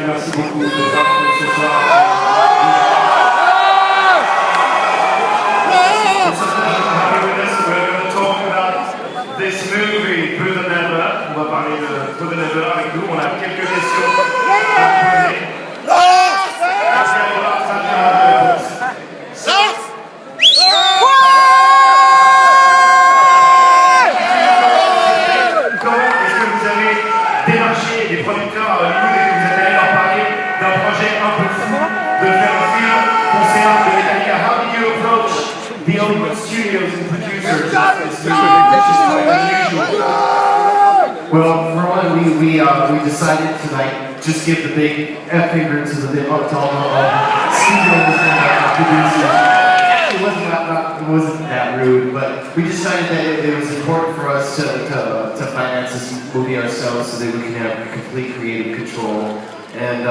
merci beaucoup de participer ce soir. This movie, Through the Never, on va parler de Through the Never avec nous, on a quelques questions à poser. Comment est-ce que vous avez démarché des producteurs à Hollywood et que vous êtes allé leur parler d'un projet un peu fou, de faire un film concert de Metallica? How did you approach the Hollywood studios and producers? Well, for one, we decided to just give the big F finger to the to all the studios and producers. Actually, it wasn't that rude, but we decided that it was important for us to finance this movie ourselves so that we can have complete creative control. And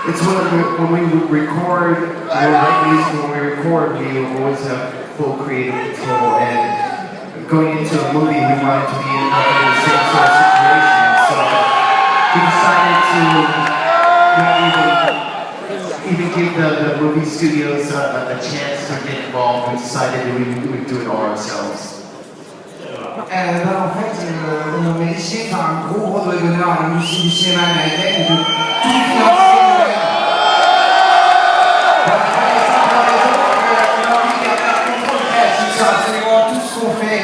it's when we record, when we record, we always have full creative control. And going into a movie, we wanted to be in the same sort of situation. So we decided to even give the movie studios a chance to get involved. We decided that we would do it all ourselves. En fait, on a décidé de faire un gros Broadway d'honneur à l'industrie du cinéma américain et de tout financer.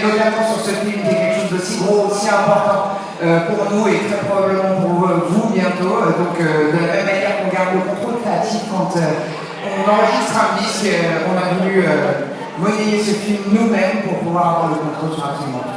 Notamment sur ce film qui est quelque chose d'aussi gros, aussi important pour nous et très probablement pour vous bientôt. Donc de la même manière qu'on garde le contrôle créatif quand on enregistre un disque, on a voulu monnayer ce film nous-mêmes pour pouvoir avoir le contrôle sur absolument tout.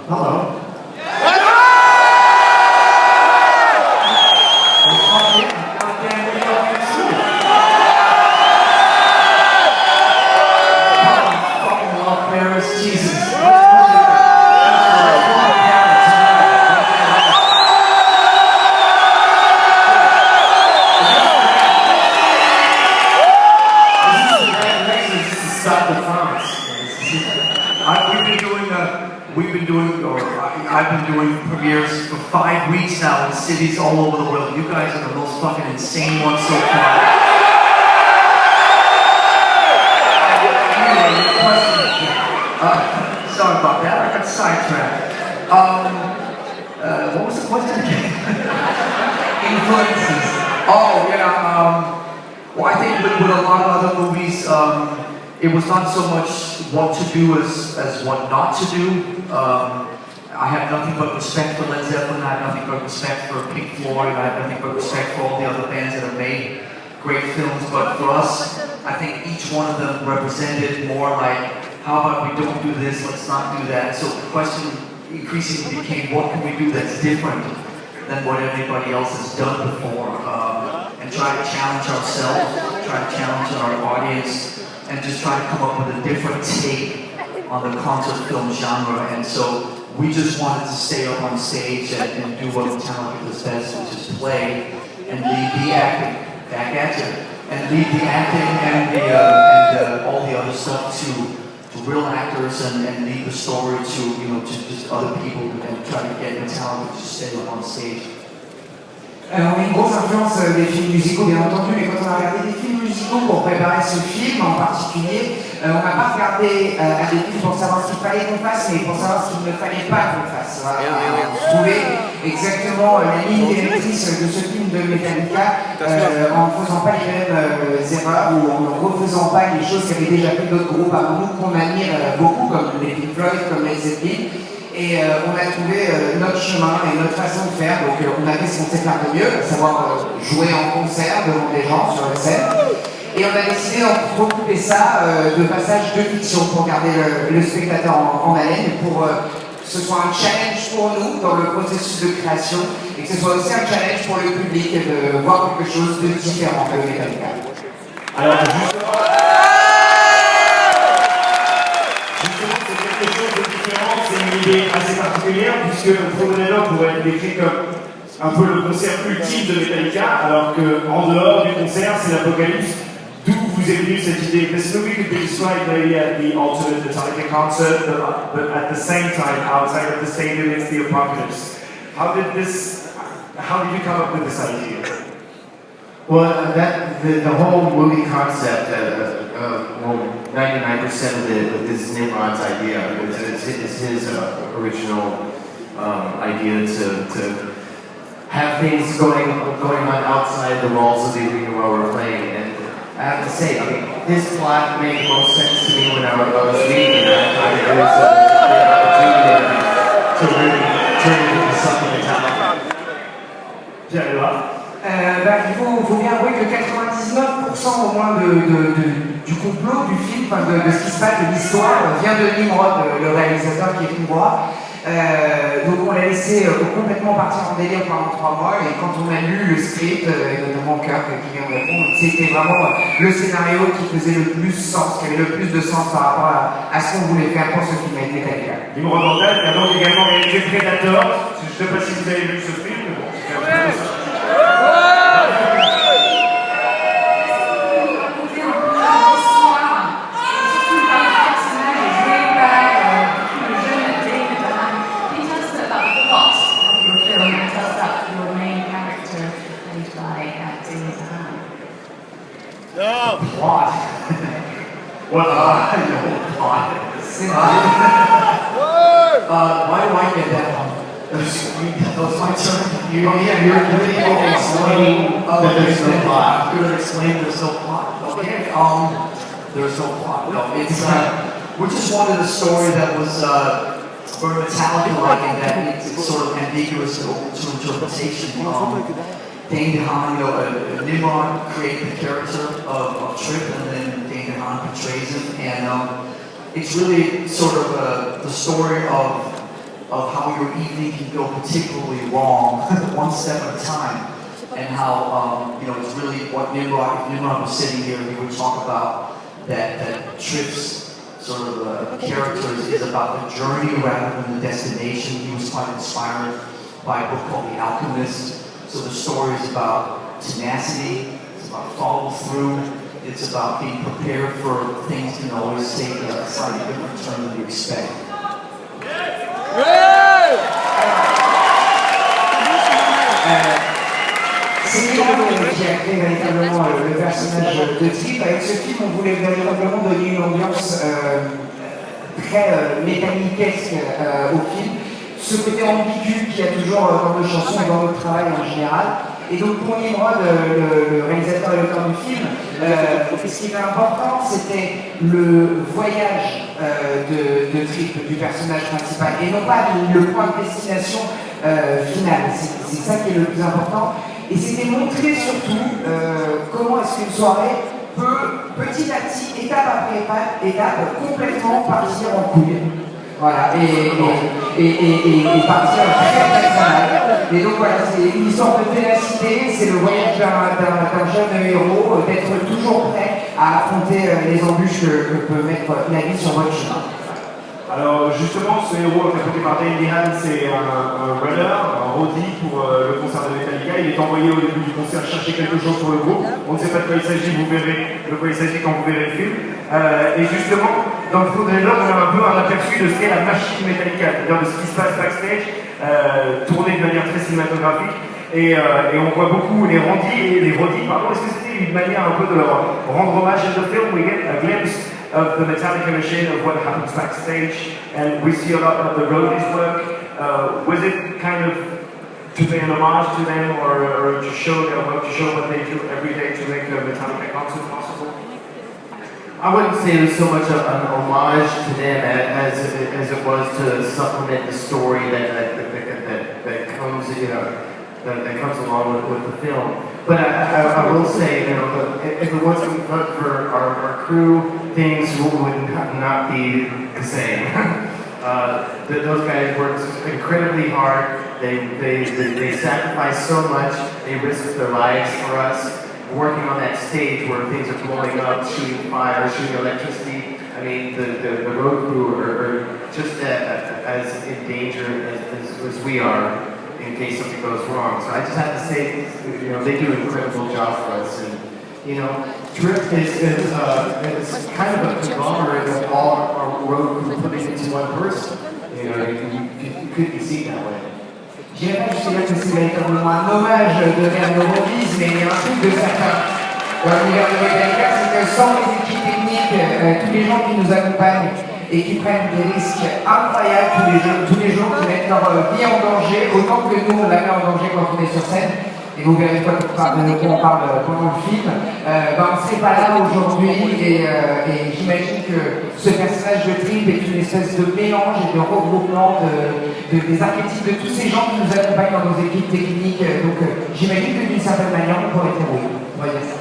Hello. I've been doing premieres for 5 weeks now in cities all over the world. You guys are the most fucking insane ones so far. Sorry about that, I got sidetracked. What was the question again? Influences. Oh, yeah. Well, I think with a lot of other movies, it was not so much what to do as what not to do. I have nothing but respect for Led Zeppelin, I have nothing but respect for Pink Floyd, I have nothing but respect for all the other bands that have made great films, but for us, I think each one of them represented more like, how about we don't do this, let's not do that. So the question increasingly became, what can we do that's different than what everybody else has done before? And try to challenge ourselves, try to challenge our audience, and just try to come up with a different take on the concert film genre. And so we just wanted to stay up on stage and do what Metallica does best, which is play and lead the acting, back at you, and lead the acting and all the other stuff to real actors and lead the story to just other people and try to get Metallica to stay up on stage. Alors, on a une grosse influence des films musicaux, bien entendu, mais quand on a regardé des films musicaux pour préparer ce film en particulier, On n'a pas regardé à des films pour savoir ce qu'il fallait qu'on fasse, mais pour savoir ce qu'il ne fallait pas qu'on fasse. Voilà. Trouver exactement la ligne directrice de ce film de Metallica en ne faisant pas les mêmes erreurs ou en ne refaisant pas les choses qu'avaient déjà fait d'autres groupes avant nous qu'on admire beaucoup, comme les Pink Floyd, comme les Zeppelin. Et on a trouvé notre chemin et notre façon de faire. Donc on a fait ce qu'on sait faire de mieux, à savoir jouer en concert devant des gens sur la scène. Et on a décidé de recouper ça de passages de fiction pour garder le spectateur en haleine, pour que ce soit un challenge pour nous dans le processus de création et que ce soit aussi un challenge pour le public de voir quelque chose de différent de Metallica. Alors justement, c'est quelque chose de différent, c'est une idée assez particulière puisque Frontrunners pourrait être décrit comme un peu le concert ultime de Metallica, alors qu'en dehors du concert, c'est l'apocalypse. D'où vous est venue cette idée? This movie could be described maybe as the ultimate Metallica concert, but at the same time, outside of the stadium, it's the apocalypse. How did you come up with this idea? Well, the whole movie concept, 99% of it is Nimrod's idea. It's his original idea to have things going on outside the walls of the arena while we're playing. And I have to say, I mean, this plot made most sense to me when I was reading it. I thought it was a great opportunity to really turn it into something Metallica. Il faut bien avouer que 99% au moins du complot, du film, de ce qui se passe, de l'histoire, vient de Nimrod, le réalisateur qui est hongrois. Donc on l'a laissé complètement partir en délire pendant 3 mois, et quand on a lu le script, et notamment Kirk qui vient de répondre, c'était vraiment le scénario qui faisait le plus sens, qui avait le plus de sens par rapport à ce qu'on voulait faire pour ce film avec Metallica. Nimrod Antal qui a donc également réalisé Predator. Je ne sais pas si vous avez vu ce film, mais bon, c'est un peu ça. Plot. What? No plot. Why do I get that one? That's my turn. You're really explaining that there's no plot. I'm going to explain there's no plot. Okay. There's no plot. No, it's we just wanted a story that was for Metallica-like, and that it's sort of ambiguous to interpretation. Dane DeHaan, Nimrod created the character of Trip, and then Dane DeHaan portrays him, and it's really sort of the story of how your evening can go particularly wrong, one step at a time, and how it's really what Nimrod. If Nimrod was sitting here, he would talk about that Trip's sort of character is about the journey rather than the destination. He was quite inspired by a book called The Alchemist. So the story is about tenacity, it's about follow through, it's about being prepared for things can always take a slightly different turn than you expect. C'est Milan qui a créé véritablement le personnage de Trip. Avec ce film, on voulait véritablement donner une ambiance très métalliquesque au film. Ce côté ambigu qu'il y a toujours dans nos chansons et dans notre travail en général. Et donc pour Nimrod, le réalisateur et l'auteur du film, ce qui était important, c'était le voyage de Trip, du personnage principal, et non pas le point de destination final. C'est ça qui est le plus important. Et c'était montrer surtout comment est-ce qu'une soirée peut petit à petit, étape après étape, complètement partir en couille. Voilà, et partir très mal. Et donc voilà, c'est une histoire de ténacité, c'est le voyage d'un jeune héros, d'être toujours prêt à affronter les embûches que peut mettre la vie sur votre chemin. Alors justement, ce héros interprété par Dane DeHaan, c'est un runner, un roadie pour le concert de Metallica. Il est envoyé au début du concert chercher quelque chose pour le groupe. On ne sait pas de quoi il s'agit, vous verrez de quoi il s'agit quand vous verrez le film. Et justement, dans le Frontrunners, on a un peu un aperçu de ce qu'est la machine Metallica, c'est-à-dire de ce qui se passe backstage, tourné de manière très cinématographique. Et on voit beaucoup les roadies, pardon. Est-ce que c'était une manière un peu de leur rendre hommage à the film? We get a glimpse of the Metallica machine, of what happens backstage, and we see a lot of the roadies work. Was it kind of to pay an homage to them, or to show their work, to show what they do every day to make a Metallica concert possible? I wouldn't say it was so much an homage to them as it was to supplement the story that comes, that comes along with the film. But I will say, if it wasn't for our crew, things would not be the same. Those guys worked incredibly hard. They sacrificed so much. They risked their lives for us. Working on that stage where things are blowing up, shooting fire, shooting electricity. I mean, the road crew are just as in danger as we are in case something goes wrong. So I just have to say, they do an incredible job for us. And, Drip is kind of a conglomerate of all our road crew putting into one person. You couldn't see that way. Je dirais que c'est véritablement un hommage de nos Roadies, mais il y a un truc de certain dans l'univers de Metallica, c'est que sans les équipes techniques, tous les gens qui nous accompagnent et qui prennent des risques incroyables tous les jours, qui mettent leur vie en danger, autant que nous on la met en danger quand on est sur scène, et vous verrez pas de quoi on parle pendant le film, on ne serait pas là aujourd'hui, et j'imagine que ce personnage de Trip est une espèce de mélange et de regroupement des archétypes de tous ces gens qui nous accompagnent dans nos équipes techniques, donc j'imagine que d'une certaine manière on pourrait dire oui, on va dire ça.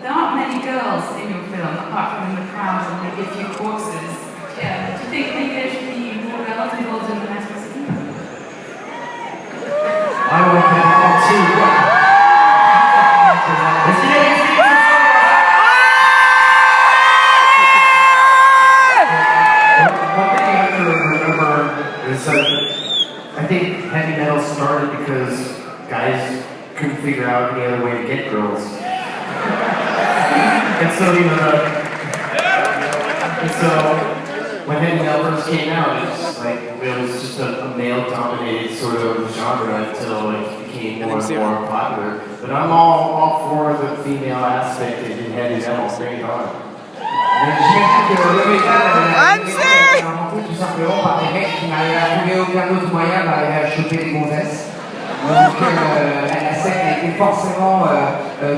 There aren't many girls in your film, apart from in the crowd and maybe a few corpses. Yeah. Do you think maybe there should be more girls involved in the matter scene? I would think that too. One thing you have to remember is that I think heavy metal started because guys couldn't figure out any other way to get girls. And so when heavy metal first came out, it was just a male-dominated sort of genre until it became more and more popular. But I'm all for the female aspect in heavy metal. Bring it on. J'imagine que le métal a été inventé tout simplement par des mecs qui n'arrivaient à trouver aucun autre moyen d'arriver à choper les gonzesses. Donc la scène a été forcément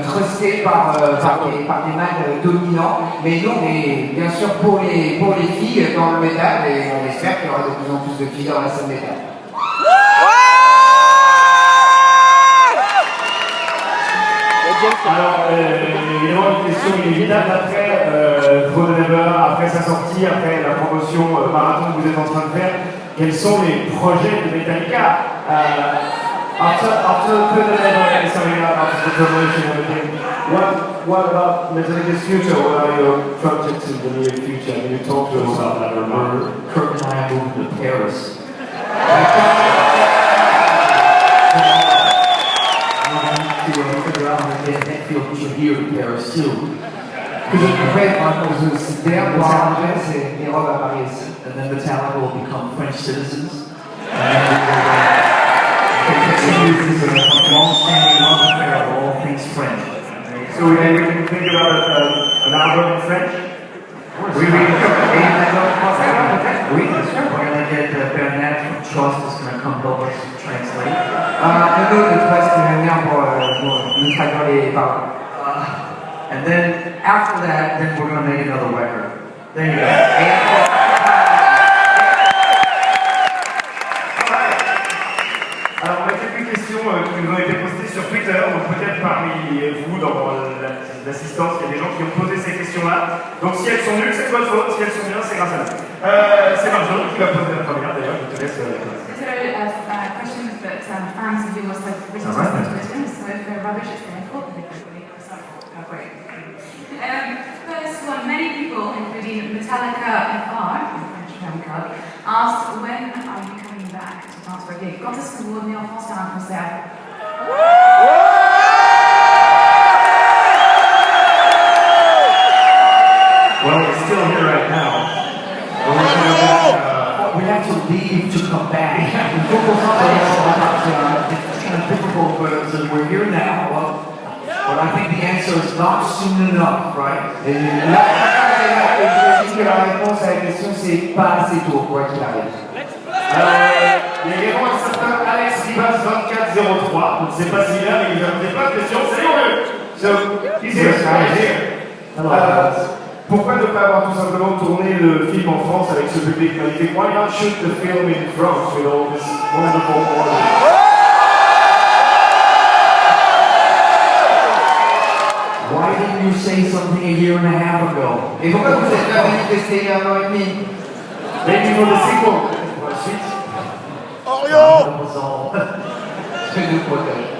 trustée par des mâles dominants, mais nous on est bien sûr pour les filles dans le métal et on espère qu'il y aura de plus en plus de filles dans la scène métal. Alors, évidemment, une question inévitable après sa sortie, après la promotion marathon que vous êtes en train de faire, quels sont les projets de Metallica after the promotion and everything? What about Metallica's future? What are your projects in the near future? Can you talk to us about that or not? Kurt and I moved to Paris. Figure out how to get Hetfield to here to Paris too. Que je pourrais à cause de cette terre, Los Angeles et Rome à Paris aussi. And then Metallica will become French citizens. And then continue this long-standing love affair of all things French. So we can think about an album in French? Oui, we're going to get Bernard from Trust is going to come help us translate. And then after that, then we're going to make another record. There you go. Alors on a quelques questions qui nous ont été postées sur Twitter, donc peut-être parmi vous dans l'assistance, il y a des gens qui ont posé ces questions-là. Donc si elles sont nulles, c'est votre faute, si elles sont bien, c'est grâce à nous. C'est Marjorie qui va poser la première d'ailleurs, je te laisse. Questions that fans of yours have written to us on Twitter, so if they're rubbish, it's their fault, but they make us up. Oh, great. First one, many people, including Metallica FR, the French fan club, asked when are you coming back to France for a gig? Quand est-ce que vous revenez en France faire un concert? still here right now. We have to leave to come back. Il faut qu'on s'en it's kind of difficult, but we're here now. But I think the answer is not soon enough, right? Et là, je dis que la réponse à la question, c'est pas assez tôt, quoi qu'il arrive. Il y a également un certain Alex Rivas 2403, donc c'est pas si là, mais il a pas de questions, c'est lui. So, he's here, he's here. Pourquoi ne pas avoir tout simplement tourné le film en France avec ce public magnifique? Why not shoot the film in France with all this wonderful audience? Why didn't you say something a year and a half ago? Et pourquoi vous êtes pas venu tester il y a 1 an et demi? Maybe for the sequel. For the suite. That was all. Je nous protège.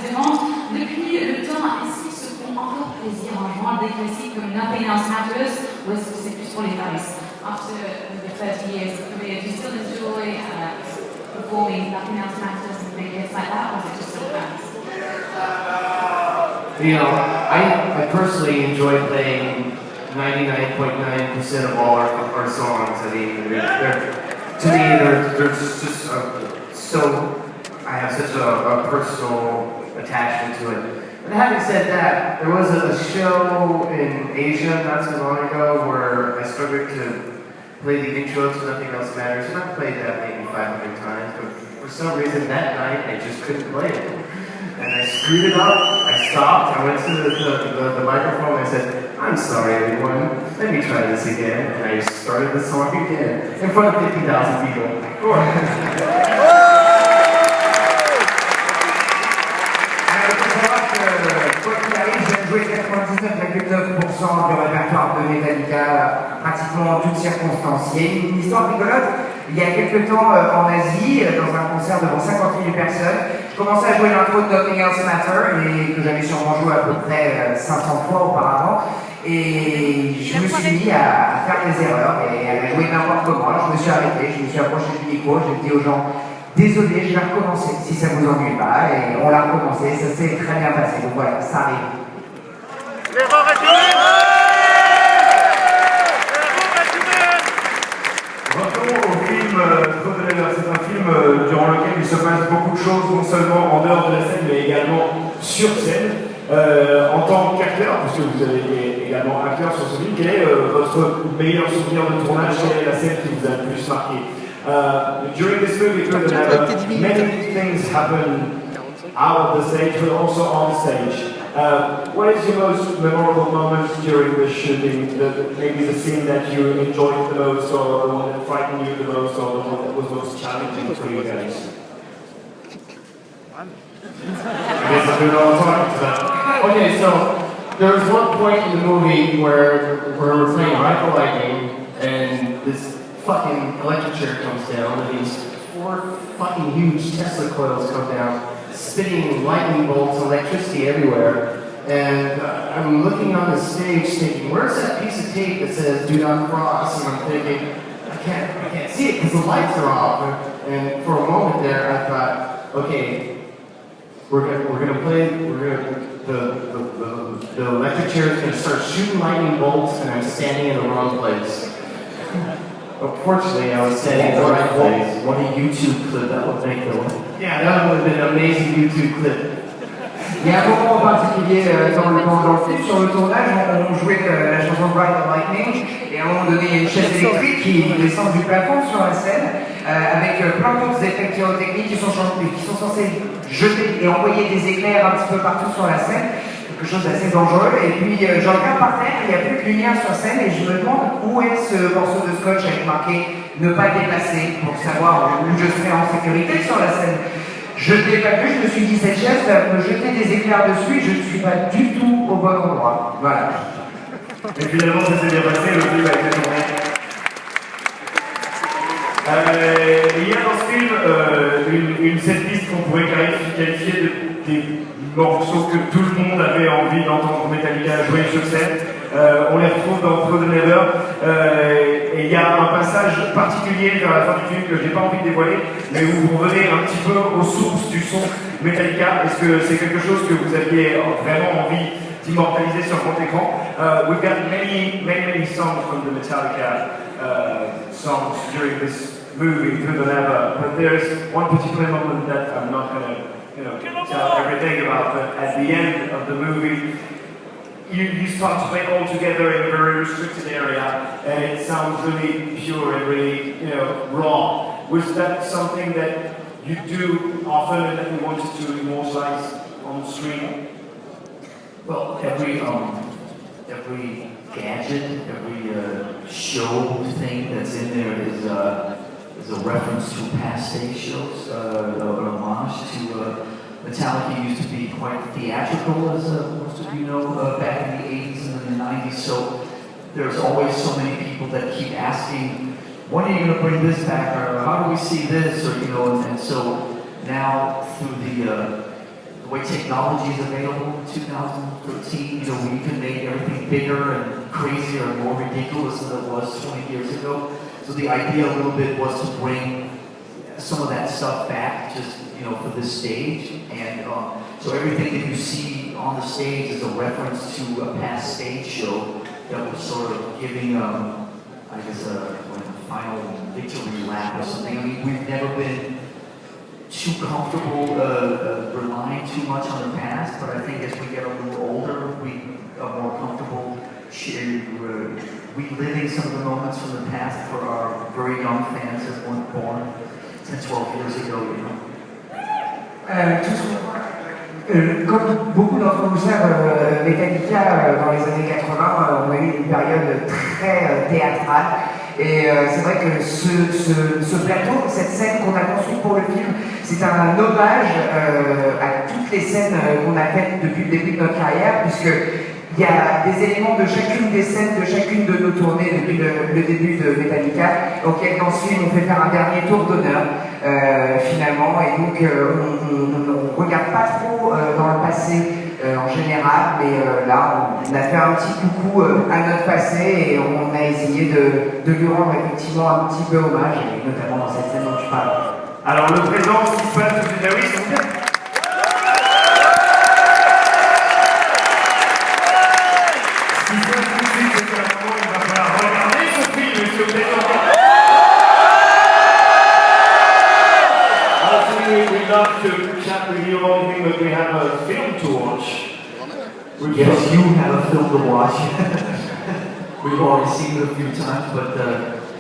Qui demande depuis le temps, est-ce qu'ils se font encore plaisir en jouant des classiques comme Nothing Else Matters ou est-ce que c'est plus pour les fans? After the 30 years of career, do you still enjoy performing Nothing Else Matters and big hits like that, or is it just for the fans? You know, I personally enjoy playing 99.9% of all our songs. I mean, to me, they're just so. I have such a personal attachment to it. But having said that, there was a show in Asia not too long ago where I started to play the intro to Nothing Else Matters, and I played that maybe 500 times, but for some reason that night I just couldn't play it. And I screwed it up, I stopped, I went to the microphone and I said, I'm sorry everyone, let me try this again. And I started the song again in front of 50,000 people. Joué 99,9% du répertoire de Metallica, pratiquement en toutes circonstances. Il y a une histoire rigolote. Il y a quelques temps en Asie, dans un concert devant 50 000 personnes, je commençais à jouer l'intro de Nothing Else Matters, et que j'avais sûrement joué à peu près 500 fois auparavant. Et je me suis mis à faire des erreurs et à jouer n'importe comment. Alors je me suis arrêté, je me suis approché du micro, j'ai dit aux gens, désolé, je vais recommencer si ça vous ennuie pas. Et on l'a recommencé, ça s'est très bien passé. Donc voilà, ça arrive. Revenons au film Première. C'est un film durant lequel il se passe beaucoup de choses, non seulement en dehors de la scène, mais également sur scène. En tant qu'acteur, puisque vous avez également acteur sur ce film, quel est votre meilleur souvenir de tournage? Quelle est la scène qui vous a le plus marqué? During this movie, many things happen out of the stage, but also on stage. What is your most memorable moment during the shooting? Maybe the scene that you enjoyed the most, or the one that frightened you the most, or the one that was most challenging for you guys? I guess I do it all the time. Okay, so there was one point in the movie where we're playing Rifle Lightning, and this fucking electric chair comes down, and these 4 fucking huge Tesla coils come down, spitting lightning bolts and electricity everywhere. And I'm looking on the stage thinking, where's that piece of tape that says do not cross? And I'm thinking, I can't see it because the lights are off. And for a moment there, I thought, okay, the electric chair is gonna start shooting lightning bolts, and I'm standing in the wrong place. Unfortunately, I was standing in the right place. What a YouTube clip that would make though. Yeah, that would have been an amazing YouTube clip. Il y a un moment en particulier dans le film, sur le tournage, on jouait la chanson Ride the Lightning, et à un moment donné, il y a une chaise électrique qui descend du plafond sur la scène, avec plein d'autres effets pyrotechniques qui sont censés jeter et envoyer des éclairs un petit peu partout sur la scène, quelque chose d'assez dangereux. Et puis je regarde par terre, il n'y a plus de lumière sur scène, et je me demande où est ce morceau de scotch avec marqué ne pas dépasser, pour savoir où je serai en sécurité sur la scène. Je ne l'ai pas vu, je me suis dit cette chaise va me jeter des éclairs dessus, je ne suis pas du tout au bon endroit. Voilà. Et finalement, ça s'est bien passé, le film a été tourné. Il y a dans ce film une setlist qu'on pourrait qualifier des morceaux que tout le monde avait envie d'entendre Metallica jouer sur scène. On les retrouve dans Pro the Never. Et il y a un passage particulier vers la fin du film que je n'ai pas envie de dévoiler, mais où vous revenez un petit peu aux sources du son Metallica. Est-ce que c'est quelque chose que vous aviez vraiment envie immortalisé sur grand écran. We've got many songs from the Metallica songs during this movie, Good Than Ever, but there's one particular moment that I'm not going to tell everything about, but at the end of the movie, you start to play all together in a very restricted area, and it sounds really pure and really, raw. Was that something that you do often and that you wanted to immortalize on the screen? Well, every gadget, every show thing that's in there is a reference to past stage shows, an homage to Metallica used to be quite theatrical, as most of you know, back in the 80s and in the 90s, so there's always so many people that keep asking, when are you going to bring this back, or how do we see this, or, and so now through the way technology is available in 2013, we can make everything bigger and crazier and more ridiculous than it was 20 years ago. So the idea a little bit was to bring some of that stuff back, just for this stage, and so everything that you see on the stage is a reference to a past stage show that was sort of giving, I guess, a final victory lap or something. I mean, we've never been too comfortable relying too much on the past, but I think as we get a little older, we are more comfortable reliving some of the moments from the past for our very young fans that weren't born 10, 12 years ago, Comme beaucoup d'entre vous savent, Metallica, dans les années 80, on a eu une période très théâtrale. Et c'est vrai que ce plateau, cette scène qu'on a construite pour le film, c'est un hommage à toutes les scènes qu'on a faites depuis le début de notre carrière, puisqu'il y a des éléments de chacune des scènes, de chacune de nos tournées depuis le début de Metallica, auquel dans ce film on fait faire un dernier tour d'honneur finalement, et donc on ne regarde pas trop dans le passé en général, mais là on a fait un petit coucou à notre passé et on a essayé de lui rendre effectivement un petit peu hommage, et notamment dans cette scène dont tu parles. Alors le présent, ce qui se passe, c'est oui, s'il vous plaît. We'd love to chat with you all evening, but we have a film to watch. Yes, you have a film to watch. We've already seen it a few times, but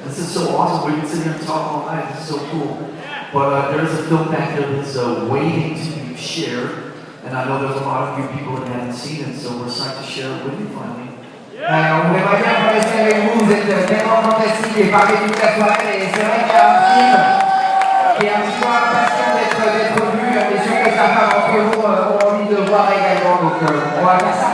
this is so awesome. We can sit here and talk all night. This is so cool. But there is a film back there that's waiting to be shared, and I know there's a lot of you people that haven't seen it, so we're excited to share it with you finally. On aimerait bien rester avec vous, vous êtes tellement fantastique et parler toute la soirée, et c'est vrai qu'il y a un film qui est un petit peu impatient d'être vu, et sûr que certains d'entre vous ont envie de voir également, donc on va faire ça.